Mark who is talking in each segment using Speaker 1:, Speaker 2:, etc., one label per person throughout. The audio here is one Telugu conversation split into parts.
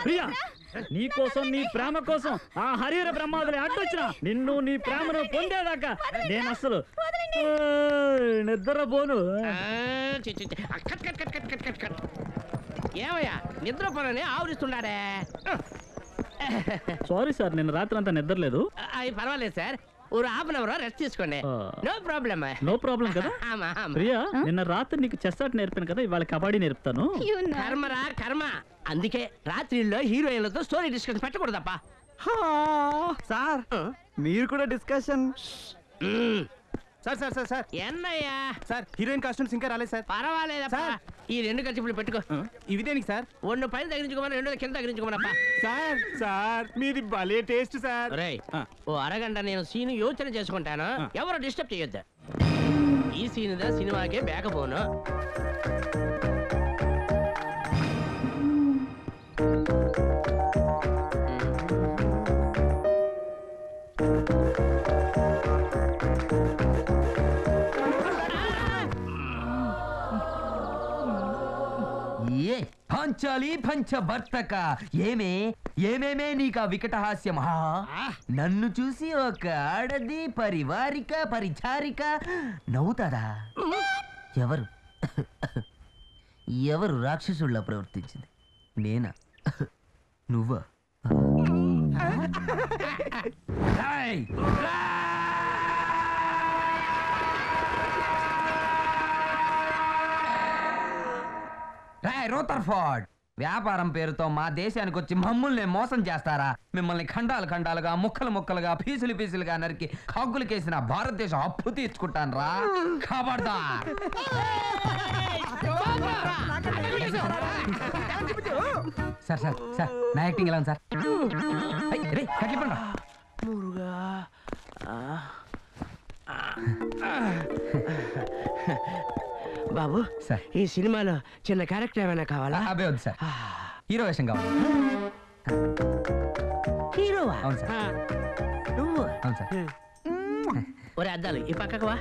Speaker 1: ప్రియా నీ కోసం నీ ప్రేమ కోసం ఆ హరిహర బ్రహ్మాదులు అడ్డొచ్చిన నిన్ను నీ ప్రేమను పొందేదాకా నేను అసలు నిద్రపోను.
Speaker 2: ఏమయ్యా నిద్రపోనని ఆవరిస్తున్నాడే?
Speaker 1: సారీ సార్, నిన్న రాత్రి అంతా నిద్రలేదు.
Speaker 2: అది పర్వాలేదు సార్, ఒక హాఫ్ అన్ అవర్ రెస్ట్ తీసుకోండి. No problem.
Speaker 1: నో ప్రాబ్లం కదా. ప్రియా నిన్న రాత్రి నీకు చెస్ ఆట నేర్పాను కదా, ఇవాళ కబడ్డీ నేర్పుతాను.
Speaker 2: కర్మరా కర్మ. అందుకే రాత్రిలో హీరోయిన్లతో స్టోరీ డిస్కషన్ పెట్టకూడదప్ప.
Speaker 3: సార్ మీరు కూడా discussion.
Speaker 4: Sir sir sir sir
Speaker 2: ఎన్నయ్యా
Speaker 4: సార్ హీరోయిన్ కాస్ట్యూమ్స్ ఇంకా రాలేదు సార్.
Speaker 2: పర్వాలేదప్పా, ఈ రెండు కచ్చిపులు పెట్టుకో.
Speaker 4: ఇవి దేనికి సార్?
Speaker 2: ఒళ్ళు పైన తగిలించుకోమని రెండో కింద తగిలించుకోమనప్ప.
Speaker 4: సార్ సార్ మీది భలే టేస్ట్ సార్.
Speaker 2: ఓ అరగంట నేను సీన్ యోచన చేసుకుంటాను, ఎవరు డిస్టర్బ్ చేయొద్దు. ఈ సీన్ దా సినిమాకే బేకపోను.
Speaker 5: పంచాలి పంచభర్తక ఏమేమే నీకా వికటహాస్యం. నన్ను చూసి ఒక ఆడది పరివారిక పరిచారిక నవ్వుతారా? ఎవరు రాక్షసుల్లా ప్రవర్తించింది? నేనా? నువ్వా? రోతర్ఫోర్డ్ వ్యాపారం పేరుతో మా దేశానికి వచ్చి మమ్మల్ని మోసం చేస్తారా? మిమ్మల్ని ఖండాలు ఖండాలుగా ముక్కలు ముక్కలుగా పీసులు పీసులుగా నరికి కాకులకేసిన భారతదేశం అప్పు తీర్చుకుంటాను రా. ఖబర్దార్. సార్ సార్ సార్ నా యాక్టింగ్ ఎలా ఉంది సార్? కట్లిపండి.
Speaker 2: బాబు
Speaker 5: సార్
Speaker 2: ఈ సినిమాలో చిన్న క్యారెక్టర్ ఏమైనా కావాలా?
Speaker 5: అదే వద్దు సార్, హీరో వేషం కావాలి.
Speaker 2: హీరోవా?
Speaker 5: అవును సార్.
Speaker 2: నువ్వు?
Speaker 5: అవును సార్.
Speaker 2: ఒరే అద్దాలు ఈ పక్కకు వా.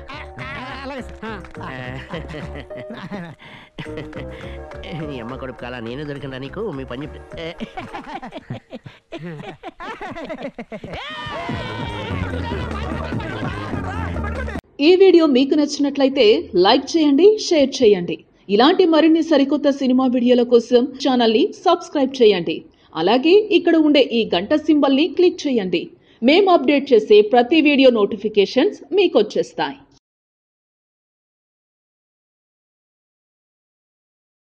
Speaker 2: నీ అమ్మ కొడుకు కాలా నేను దొరికినా నీకు? మీ పని
Speaker 6: ఈ వీడియో మీకు నచ్చినట్లయితే లైక్ చేయండి, షేర్ చేయండి. ఇలాంటి మరిన్ని సరికొత్త సినిమా వీడియోల కోసం ఛానల్ని సబ్స్క్రైబ్ చేయండి. అలాగే ఇక్కడ ఉండే ఈ గంట సింబల్ని క్లిక్ చేయండి. మేము అప్డేట్ చేసే ప్రతి వీడియో నోటిఫికేషన్స్ మీకు వచ్చేస్తాయి.